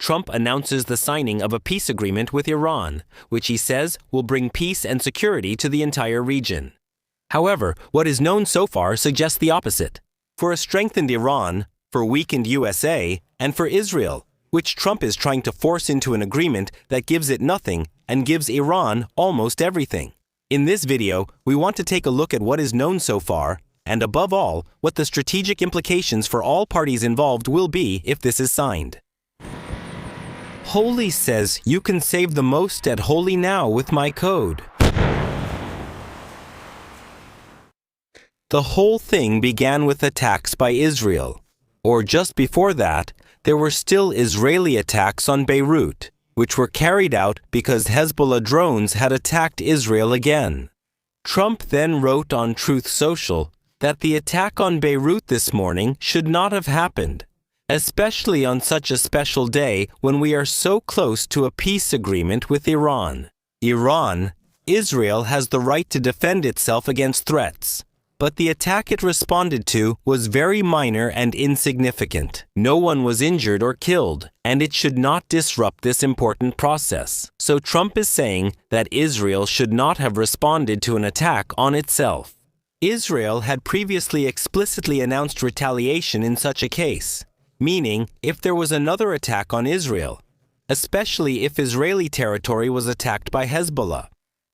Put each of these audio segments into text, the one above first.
Trump announces the signing of a peace agreement with Iran, which he says will bring peace and security to the entire region. However, what is known so far suggests the opposite. For a strengthened Iran, for weakened USA, and for Israel, which Trump is trying to force into an agreement that gives it nothing and gives Iran almost everything. In this video, we want to take a look at what is known so far, and above all, what the strategic implications for all parties involved will be if this is signed. Holy says you can save the most at Holy now with my code. The whole thing began with attacks by Israel. Or just before that, there were still Israeli attacks on Beirut, which were carried out because Hezbollah drones had attacked Israel again. Trump then wrote on Truth Social that the attack on Beirut this morning should not have happened, especially on such a special day when we are so close to a peace agreement with Iran. Israel has the right to defend itself against threats. But the attack it responded to was very minor and insignificant. No one was injured or killed, and it should not disrupt this important process. So Trump is saying that Israel should not have responded to an attack on itself. Israel had previously explicitly announced retaliation in such a case, meaning if there was another attack on Israel, especially if Israeli territory was attacked by Hezbollah.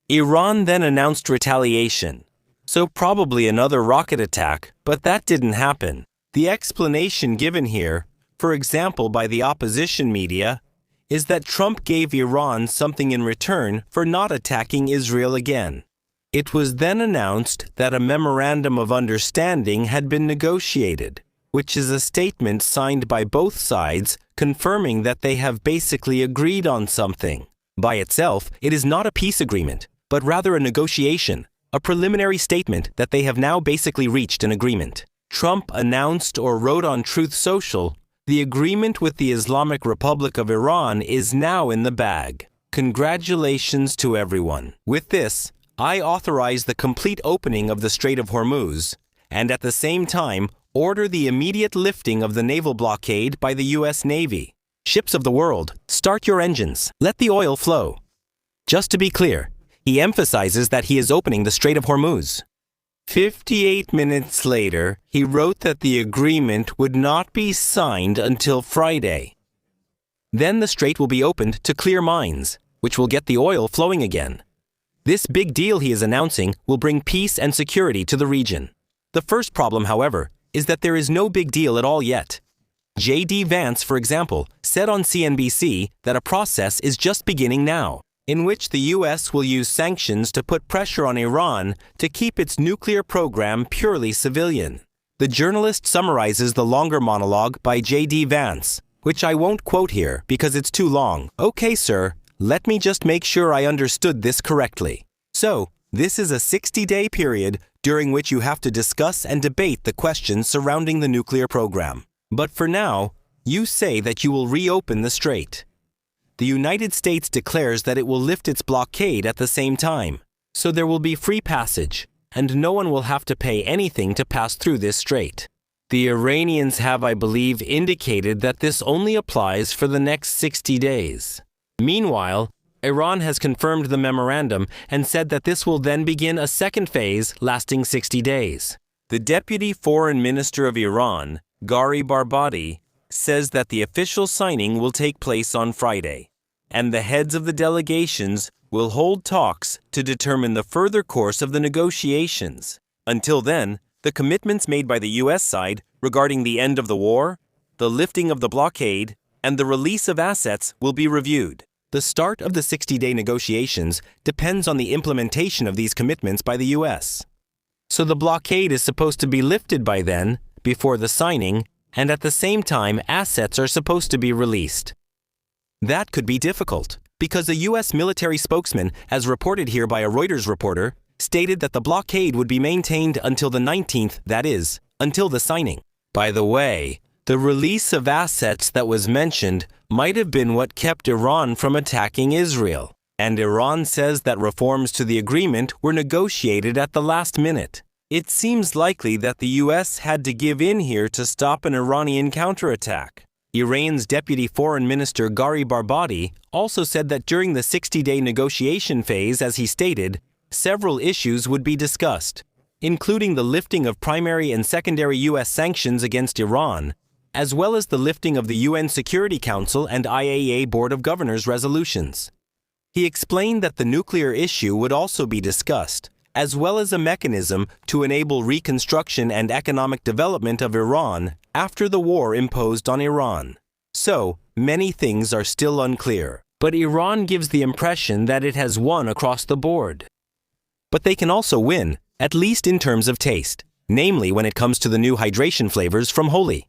Iran then announced retaliation. So probably another rocket attack, but that didn't happen. The explanation given here, for example by the opposition media, is that Trump gave Iran something in return for not attacking Israel again. It was then announced that a Memorandum of Understanding had been negotiated, which is a statement signed by both sides confirming that they have basically agreed on something. By itself, it is not a peace agreement, but rather a negotiation. A preliminary statement that they have now basically reached an agreement. Trump announced or wrote on Truth Social, the agreement with the Islamic Republic of Iran is now in the bag. Congratulations to everyone. With this, I authorize the complete opening of the Strait of Hormuz, and at the same time, order the immediate lifting of the naval blockade by the U.S. Navy. Ships of the world, start your engines. Let the oil flow. Just to be clear, he emphasizes that he is opening the Strait of Hormuz. 58 minutes later, he wrote that the agreement would not be signed until Friday. Then the strait will be opened to clear mines, which will get the oil flowing again. This big deal he is announcing will bring peace and security to the region. The first problem, however, is that there is no big deal at all yet. J.D. Vance, for example, said on CNBC that a process is just beginning now, in which the U.S. will use sanctions to put pressure on Iran to keep its nuclear program purely civilian. The journalist summarizes the longer monologue by J.D. Vance, which I won't quote here because it's too long. Okay, sir, let me just make sure I understood this correctly. So, this is a 60-day period during which you have to discuss and debate the questions surrounding the nuclear program. But for now, you say that you will reopen the strait. The United States declares that it will lift its blockade at the same time, so there will be free passage, and no one will have to pay anything to pass through this strait. The Iranians have, I believe, indicated that this only applies for the next 60 days. Meanwhile, Iran has confirmed the memorandum and said that this will then begin a second phase lasting 60 days. The Deputy Foreign Minister of Iran, Gari Barbadi, says that the official signing will take place on Friday, and the heads of the delegations will hold talks to determine the further course of the negotiations. Until then, the commitments made by the U.S. side regarding the end of the war, the lifting of the blockade, and the release of assets will be reviewed. The start of the 60-day negotiations depends on the implementation of these commitments by the U.S. So the blockade is supposed to be lifted by then, before the signing, and at the same time assets are supposed to be released. That could be difficult, because a U.S. military spokesman, as reported here by a Reuters reporter, stated that the blockade would be maintained until the 19th, that is, until the signing. By the way, the release of assets that was mentioned might have been what kept Iran from attacking Israel, and Iran says that reforms to the agreement were negotiated at the last minute. It seems likely that the U.S. had to give in here to stop an Iranian counterattack. Iran's Deputy Foreign Minister Garibabadi also said that during the 60-day negotiation phase, as he stated, several issues would be discussed, including the lifting of primary and secondary U.S. sanctions against Iran, as well as the lifting of the UN Security Council and IAEA Board of Governors resolutions. He explained that the nuclear issue would also be discussed, as well as a mechanism to enable reconstruction and economic development of Iran after the war imposed on Iran. So, many things are still unclear, but Iran gives the impression that it has won across the board. But they can also win, at least in terms of taste, namely when it comes to the new hydration flavors from Holi.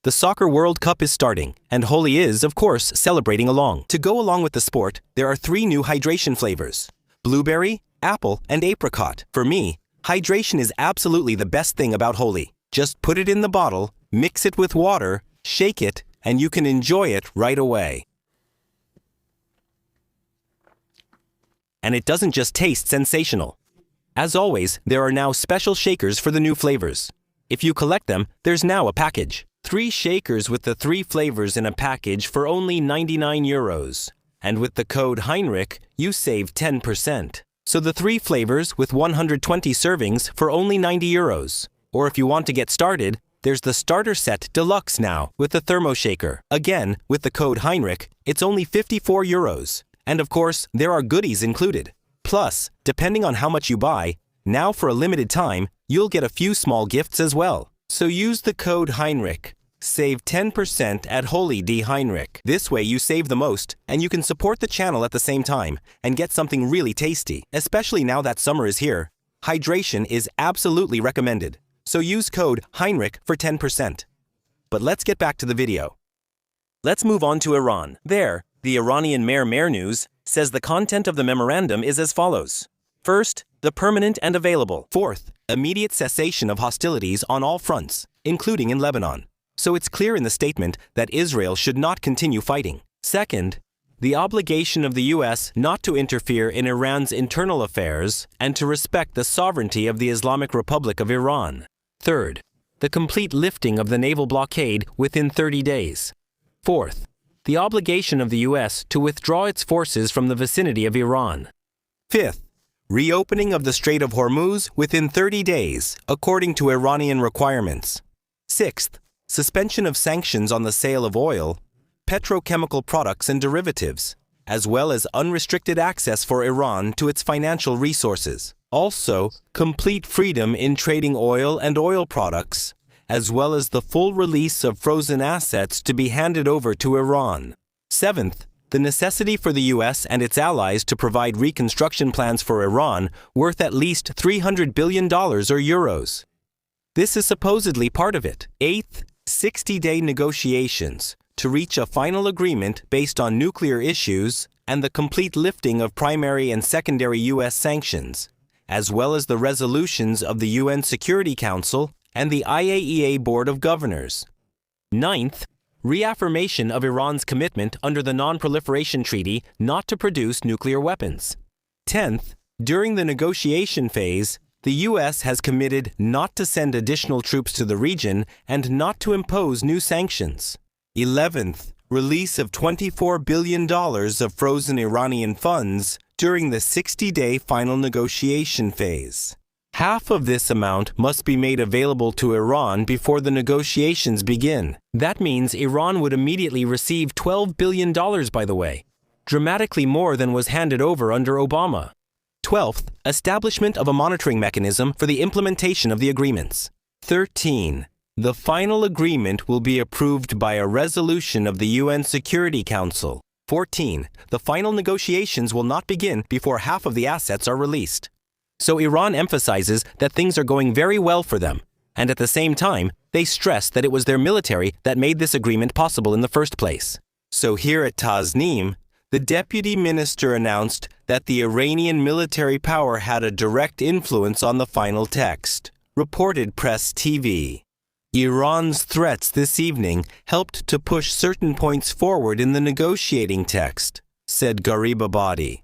The Soccer World Cup is starting, and Holi is, of course, celebrating along. To go along with the sport, there are 3 new hydration flavors: blueberry, apple, and apricot. For me, hydration is absolutely the best thing about Holi. Just put it in the bottle, mix it with water, shake it, and you can enjoy it right away. And it doesn't just taste sensational. As always, there are now special shakers for the new flavors. If you collect them, there's now a package. 3 shakers with the 3 flavors in a package for only 99 euros. And with the code Heinrich, you save 10%. So the 3 flavors with 120 servings for only 90 euros. Or if you want to get started, there's the Starter Set Deluxe now with the Thermo Shaker. Again, with the code Heinrich, it's only 54 euros. And of course, there are goodies included. Plus, depending on how much you buy, now for a limited time, you'll get a few small gifts as well. So use the code Heinrich. Save 10% at Holi D Heinrich. This way you save the most, and you can support the channel at the same time and get something really tasty. Especially now that summer is here, hydration is absolutely recommended. So use code Heinrich for 10%. But let's get back to the video. Let's move on to Iran. There, the Iranian Mer News says the content of the memorandum is as follows. First, the permanent and available. Fourth, immediate cessation of hostilities on all fronts, including in Lebanon. So it's clear in the statement that Israel should not continue fighting. Second, the obligation of the U.S. not to interfere in Iran's internal affairs and to respect the sovereignty of the Islamic Republic of Iran. Third, the complete lifting of the naval blockade within 30 days. Fourth, the obligation of the U.S. to withdraw its forces from the vicinity of Iran. Fifth, reopening of the Strait of Hormuz within 30 days, according to Iranian requirements. Sixth, suspension of sanctions on the sale of oil, petrochemical products and derivatives, as well as unrestricted access for Iran to its financial resources. Also, complete freedom in trading oil and oil products, as well as the full release of frozen assets to be handed over to Iran. Seventh, the necessity for the U.S. and its allies to provide reconstruction plans for Iran worth at least $300 billion or euros. This is supposedly part of it. Eighth, 60-day negotiations to reach a final agreement based on nuclear issues and the complete lifting of primary and secondary U.S. sanctions, as well as the resolutions of the UN Security Council and the IAEA Board of Governors. Ninth, reaffirmation of Iran's commitment under the Non-Proliferation Treaty not to produce nuclear weapons. 10th, during the negotiation phase, the U.S. has committed not to send additional troops to the region and not to impose new sanctions. 11th, release of $24 billion of frozen Iranian funds during the 60-day final negotiation phase. Half of this amount must be made available to Iran before the negotiations begin. That means Iran would immediately receive $12 billion, by the way, dramatically more than was handed over under Obama. 12th, establishment of a monitoring mechanism for the implementation of the agreements. 13. The final agreement will be approved by a resolution of the UN Security Council. 14. The final negotiations will not begin before half of the assets are released. So Iran emphasizes that things are going very well for them, and at the same time, they stress that it was their military that made this agreement possible in the first place. So here at Tasnim, the deputy minister announced that the Iranian military power had a direct influence on the final text, reported Press TV. Iran's threats this evening helped to push certain points forward in the negotiating text, said Garibabadi.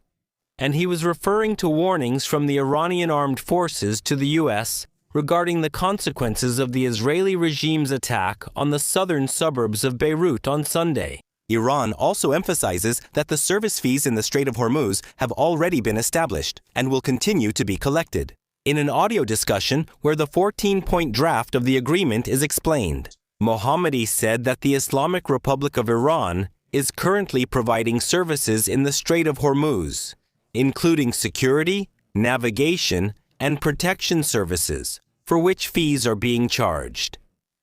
And he was referring to warnings from the Iranian armed forces to the U.S. regarding the consequences of the Israeli regime's attack on the southern suburbs of Beirut on Sunday. Iran also emphasizes that the service fees in the Strait of Hormuz have already been established and will continue to be collected. In an audio discussion where the 14-point draft of the agreement is explained, Mohammadi said that the Islamic Republic of Iran is currently providing services in the Strait of Hormuz, including security, navigation, and protection services, for which fees are being charged.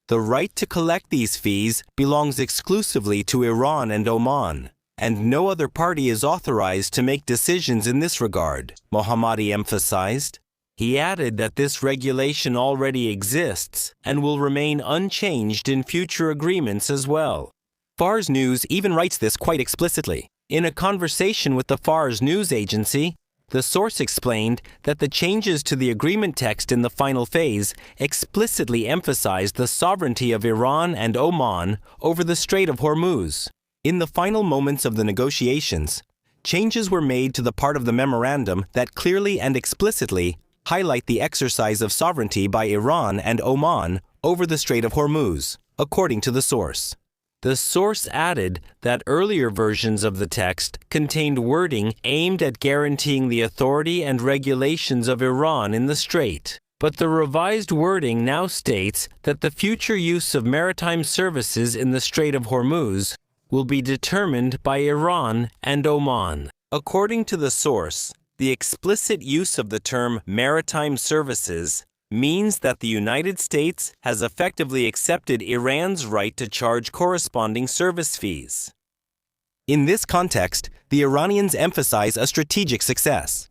The right to collect these fees belongs exclusively to Iran and Oman, and no other party is authorized to make decisions in this regard, Mohammadi emphasized. He added that this regulation already exists and will remain unchanged in future agreements as well. Fars News even writes this quite explicitly. In a conversation with the Fars news agency, the source explained that the changes to the agreement text in the final phase explicitly emphasized the sovereignty of Iran and Oman over the Strait of Hormuz. In the final moments of the negotiations, changes were made to the part of the memorandum that clearly and explicitly highlight the exercise of sovereignty by Iran and Oman over the Strait of Hormuz, according to the source. The source added that earlier versions of the text contained wording aimed at guaranteeing the authority and regulations of Iran in the strait, but the revised wording now states that the future use of maritime services in the Strait of Hormuz will be determined by Iran and Oman. According to the source, the explicit use of the term maritime services means that the United States has effectively accepted Iran's right to charge corresponding service fees. In this context, the Iranians emphasize a strategic success.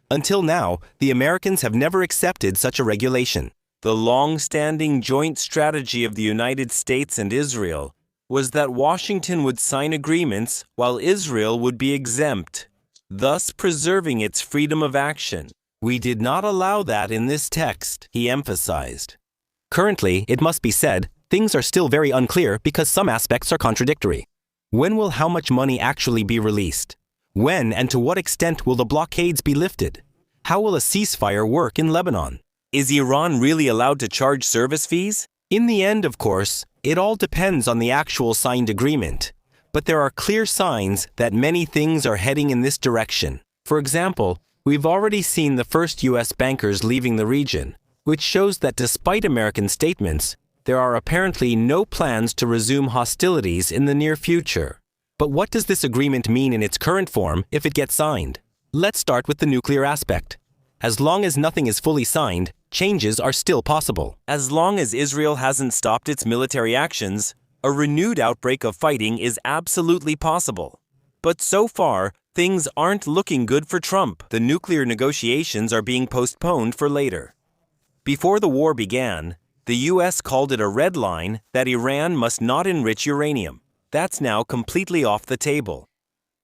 Until now, the Americans have never accepted such a regulation. The long-standing joint strategy of the United States and Israel was that Washington would sign agreements while Israel would be exempt, thus preserving its freedom of action. We did not allow that in this text, he emphasized. Currently, it must be said, things are still very unclear because some aspects are contradictory. When will how much money actually be released? When and to what extent will the blockades be lifted? How will a ceasefire work in Lebanon? Is Iran really allowed to charge service fees? In the end, of course, it all depends on the actual signed agreement. But there are clear signs that many things are heading in this direction. For example, we've already seen the first U.S. bankers leaving the region, which shows that despite American statements, there are apparently no plans to resume hostilities in the near future. But what does this agreement mean in its current form if it gets signed? Let's start with the nuclear aspect. As long as nothing is fully signed, changes are still possible. As long as Israel hasn't stopped its military actions, a renewed outbreak of fighting is absolutely possible. But so far, things aren't looking good for Trump. The nuclear negotiations are being postponed for later. Before the war began, the U.S. called it a red line that Iran must not enrich uranium. That's now completely off the table.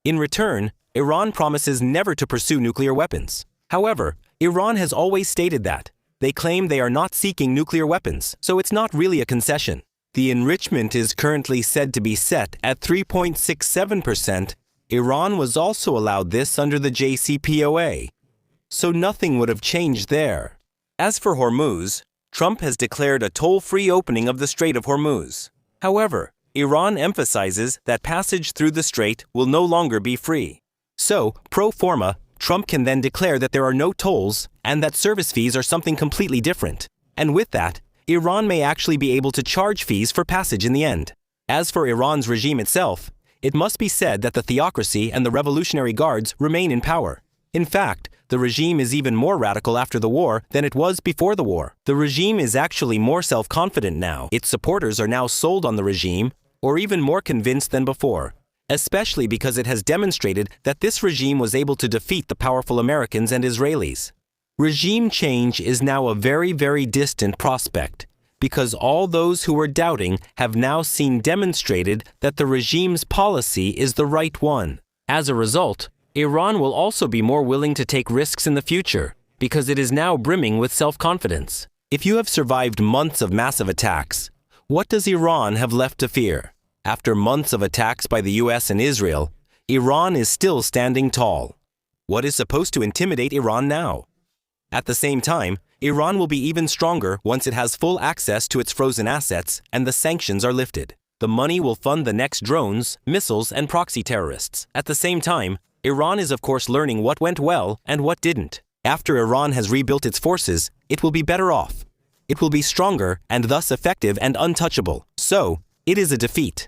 In return, Iran promises never to pursue nuclear weapons. However, Iran has always stated that. They claim they are not seeking nuclear weapons, so it's not really a concession. The enrichment is currently said to be set at 3.67%. Iran was also allowed this under the JCPOA, so nothing would have changed there. As for Hormuz, Trump has declared a toll-free opening of the Strait of Hormuz. However, Iran emphasizes that passage through the strait will no longer be free. So, pro forma, Trump can then declare that there are no tolls and that service fees are something completely different. And with that, Iran may actually be able to charge fees for passage in the end. As for Iran's regime itself, it must be said that the theocracy and the Revolutionary Guards remain in power. In fact, the regime is even more radical after the war than it was before the war. The regime is actually more self-confident now. Its supporters are now sold on the regime, or even more convinced than before, especially because it has demonstrated that this regime was able to defeat the powerful Americans and Israelis. Regime change is now a very, very distant prospect, because all those who were doubting have now seen demonstrated that the regime's policy is the right one. As a result, Iran will also be more willing to take risks in the future, because it is now brimming with self-confidence. If you have survived months of massive attacks, what does Iran have left to fear? After months of attacks by the US and Israel, Iran is still standing tall. What is supposed to intimidate Iran now? At the same time, Iran will be even stronger once it has full access to its frozen assets and the sanctions are lifted. The money will fund the next drones, missiles, and proxy terrorists. At the same time, Iran is of course learning what went well and what didn't. After Iran has rebuilt its forces, it will be better off. It will be stronger and thus effective and untouchable. So, it is a defeat.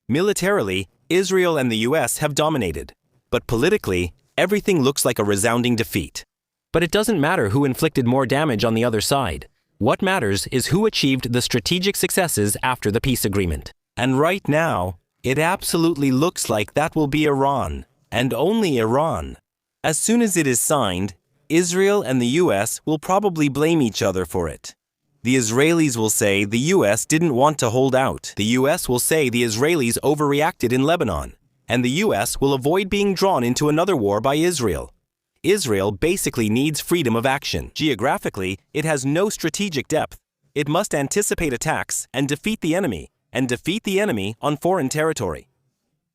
Militarily, Israel and the US have dominated. But politically, everything looks like a resounding defeat. But it doesn't matter who inflicted more damage on the other side. What matters is who achieved the strategic successes after the peace agreement. And right now, it absolutely looks like that will be Iran, and only Iran. As soon as it is signed, Israel and the US will probably blame each other for it. The Israelis will say the US didn't want to hold out. The US will say the Israelis overreacted in Lebanon, and the US will avoid being drawn into another war by Israel. Israel basically needs freedom of action. Geographically, it has no strategic depth. It must anticipate attacks and defeat the enemy on foreign territory.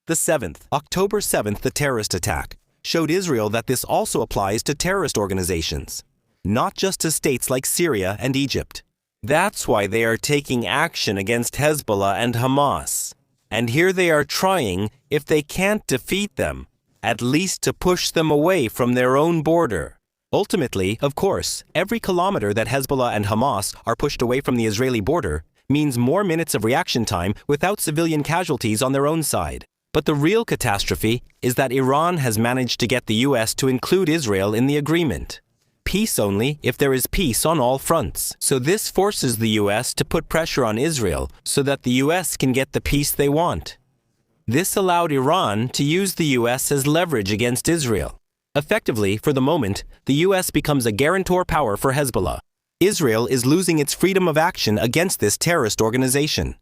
The 7th, October 7th, the terrorist attack, showed Israel that this also applies to terrorist organizations, not just to states like Syria and Egypt. That's why they are taking action against Hezbollah and Hamas. And here they are trying, if they can't defeat them, at least to push them away from their own border. Ultimately, of course, every kilometer that Hezbollah and Hamas are pushed away from the Israeli border means more minutes of reaction time without civilian casualties on their own side. But the real catastrophe is that Iran has managed to get the US to include Israel in the agreement. Peace only if there is peace on all fronts. So this forces the US to put pressure on Israel so that the US can get the peace they want. This allowed Iran to use the US as leverage against Israel. Effectively, for the moment, the US becomes a guarantor power for Hezbollah. Israel is losing its freedom of action against this terrorist organization.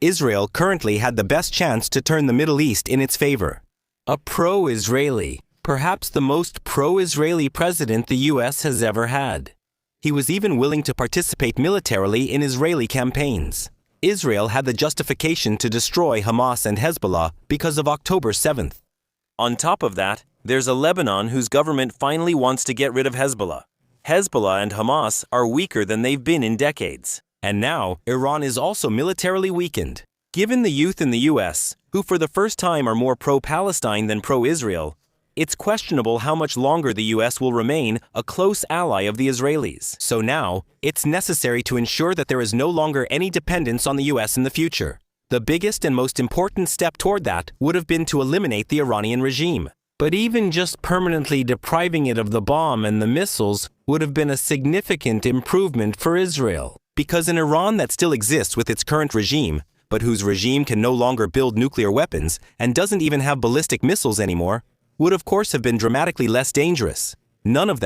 Israel currently had the best chance to turn the Middle East in its favor. A pro-Israeli, perhaps the most pro-Israeli president the US has ever had. He was even willing to participate militarily in Israeli campaigns. Israel had the justification to destroy Hamas and Hezbollah because of October 7th. On top of that, there's a Lebanon whose government finally wants to get rid of Hezbollah. Hezbollah and Hamas are weaker than they've been in decades. And now, Iran is also militarily weakened. Given the youth in the US, who for the first time are more pro-Palestine than pro-Israel, it's questionable how much longer the US will remain a close ally of the Israelis. So now, it's necessary to ensure that there is no longer any dependence on the US in the future. The biggest and most important step toward that would have been to eliminate the Iranian regime. But even just permanently depriving it of the bomb and the missiles would have been a significant improvement for Israel. Because an Iran that still exists with its current regime, but whose regime can no longer build nuclear weapons and doesn't even have ballistic missiles anymore, would of course have been dramatically less dangerous. None of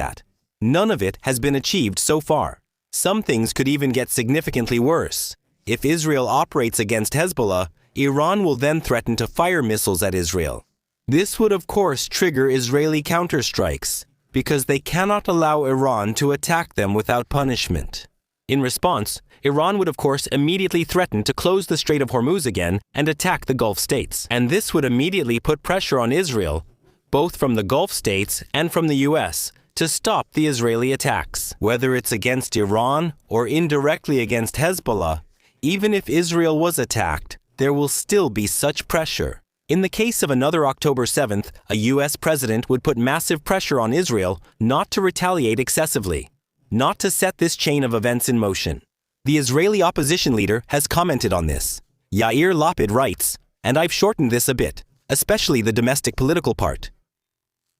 it has been achieved so far. Some things could even get significantly worse. If Israel operates against Hezbollah, Iran will then threaten to fire missiles at Israel. This would of course trigger Israeli counterstrikes, because they cannot allow Iran to attack them without punishment. In response, Iran would of course immediately threaten to close the Strait of Hormuz again and attack the Gulf states. And this would immediately put pressure on Israel, both from the Gulf states and from the US, to stop the Israeli attacks. Whether it's against Iran or indirectly against Hezbollah, even if Israel was attacked, there will still be such pressure. In the case of another October 7th, a US president would put massive pressure on Israel not to retaliate excessively, not to set this chain of events in motion. The Israeli opposition leader has commented on this. Yair Lapid writes, and I've shortened this a bit, especially the domestic political part.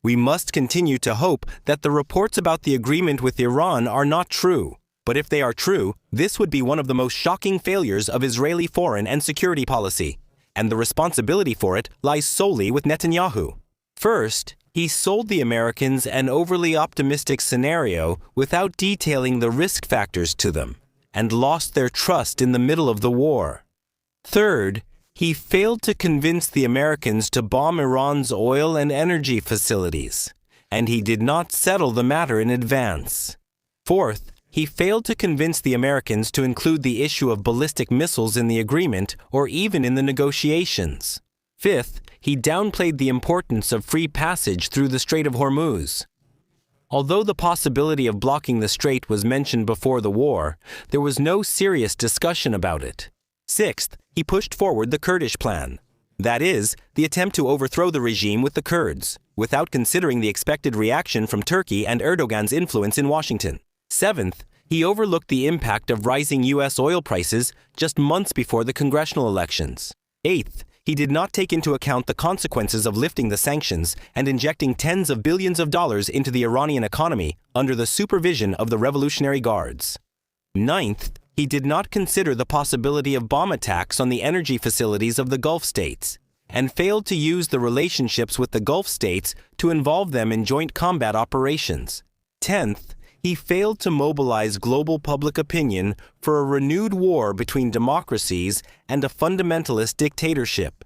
We must continue to hope that the reports about the agreement with Iran are not true. But if they are true, this would be one of the most shocking failures of Israeli foreign and security policy. And the responsibility for it lies solely with Netanyahu. First, he sold the Americans an overly optimistic scenario without detailing the risk factors to them, and lost their trust in the middle of the war. Third, he failed to convince the Americans to bomb Iran's oil and energy facilities, and he did not settle the matter in advance. Fourth, he failed to convince the Americans to include the issue of ballistic missiles in the agreement or even in the negotiations. Fifth, he downplayed the importance of free passage through the Strait of Hormuz. Although the possibility of blocking the strait was mentioned before the war, there was no serious discussion about it. Sixth, he pushed forward the Kurdish plan. That is, the attempt to overthrow the regime with the Kurds, without considering the expected reaction from Turkey and Erdogan's influence in Washington. Seventh, he overlooked the impact of rising U.S. oil prices just months before the congressional elections. Eighth, he did not take into account the consequences of lifting the sanctions and injecting tens of billions of dollars into the Iranian economy under the supervision of the Revolutionary Guards. Ninth, he did not consider the possibility of bomb attacks on the energy facilities of the Gulf states, and failed to use the relationships with the Gulf states to involve them in joint combat operations. 10th, he failed to mobilize global public opinion for a renewed war between democracies and a fundamentalist dictatorship.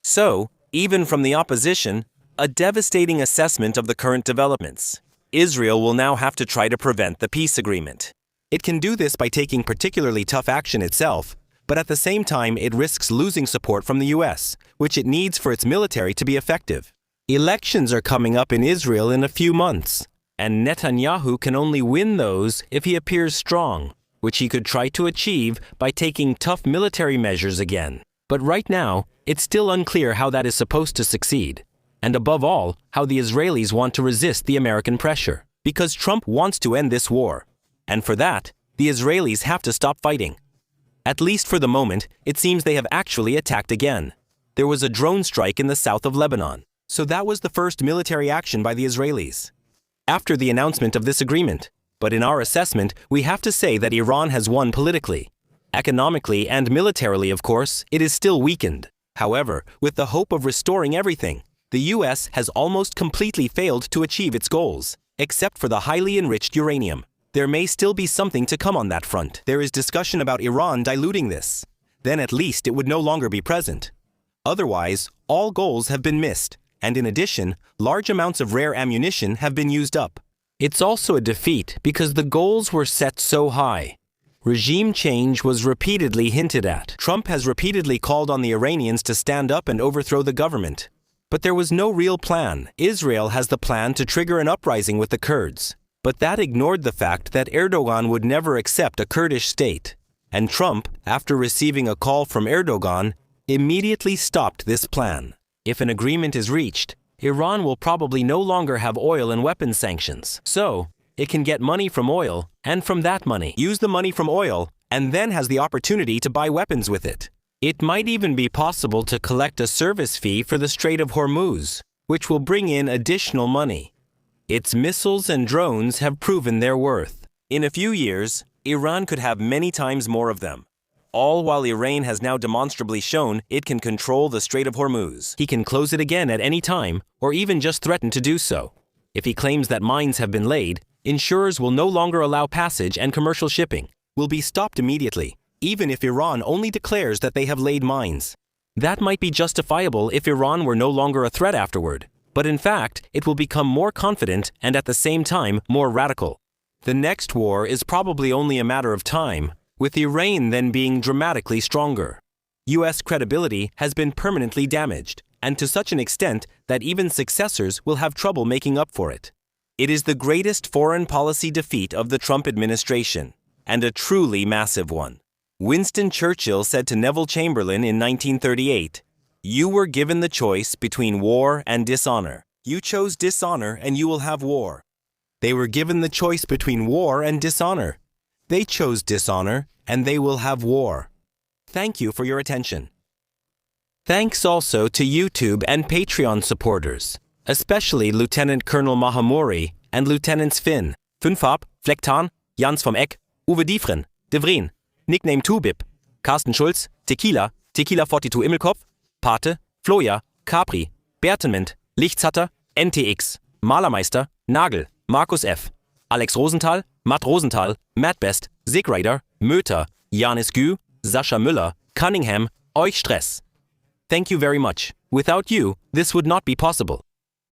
So, even from the opposition, a devastating assessment of the current developments. Israel will now have to try to prevent the peace agreement. It can do this by taking particularly tough action itself, but at the same time it risks losing support from the US, which it needs for its military to be effective. Elections are coming up in Israel in a few months, and Netanyahu can only win those if he appears strong, which he could try to achieve by taking tough military measures again. But right now, it's still unclear how that is supposed to succeed, and above all, how the Israelis want to resist the American pressure, because Trump wants to end this war. And for that, the Israelis have to stop fighting. At least for the moment, it seems they have actually attacked again. There was a drone strike in the south of Lebanon. So that was the first military action by the Israelis after the announcement of this agreement. But in our assessment, we have to say that Iran has won politically. Economically and militarily, of course, it is still weakened. However, with the hope of restoring everything, the US has almost completely failed to achieve its goals, except for the highly enriched uranium. There may still be something to come on that front. There is discussion about Iran diluting this. Then at least it would no longer be present. Otherwise, all goals have been missed, and in addition, large amounts of rare ammunition have been used up. It's also a defeat because the goals were set so high. Regime change was repeatedly hinted at. Trump has repeatedly called on the Iranians to stand up and overthrow the government. But there was no real plan. Israel has the plan to trigger an uprising with the Kurds. But that ignored the fact that Erdogan would never accept a Kurdish state, and Trump, after receiving a call from Erdogan, immediately stopped this plan. If an agreement is reached, Iran will probably no longer have oil and weapons sanctions. So, it can get money from oil, and from that money, use the money from oil, and then has the opportunity to buy weapons with it. It might even be possible to collect a service fee for the Strait of Hormuz, which will bring in additional money. Its missiles and drones have proven their worth. In a few years, Iran could have many times more of them. All while Iran has now demonstrably shown it can control the Strait of Hormuz. He can close it again at any time, or even just threaten to do so. If he claims that mines have been laid, insurers will no longer allow passage, and commercial shipping will be stopped immediately, even if Iran only declares that they have laid mines. That might be justifiable if Iran were no longer a threat afterward. But in fact, it will become more confident and at the same time more radical. The next war is probably only a matter of time, with Iran then being dramatically stronger. US credibility has been permanently damaged, and to such an extent that even successors will have trouble making up for it. It is the greatest foreign policy defeat of the Trump administration, and a truly massive one. Winston Churchill said to Neville Chamberlain in 1938, "You were given the choice between war and dishonor. You chose dishonor and you will have war." They were given the choice between war and dishonor. They chose dishonor and they will have war. Thank you for your attention. Thanks also to YouTube and Patreon supporters, especially Lieutenant Colonel Mahamori and Lieutenants Finn, Fünfab, Flecktan, Jans vom Eck, Uwe Diefren, De Vreen, Nickname Tubip, Carsten Schulz, Tequila, Tequila 42 Immelkopf, Pate, Floja, Capri, Bertenment, Lichtshatter, NTX, Malermeister, Nagel, Markus F., Alex Rosenthal, Matt Rosenthal, Matt Best, Sigrider, Möter, Janis Gü, Sascha Müller, Cunningham, Euch Stress. Thank you very much. Without you, this would not be possible.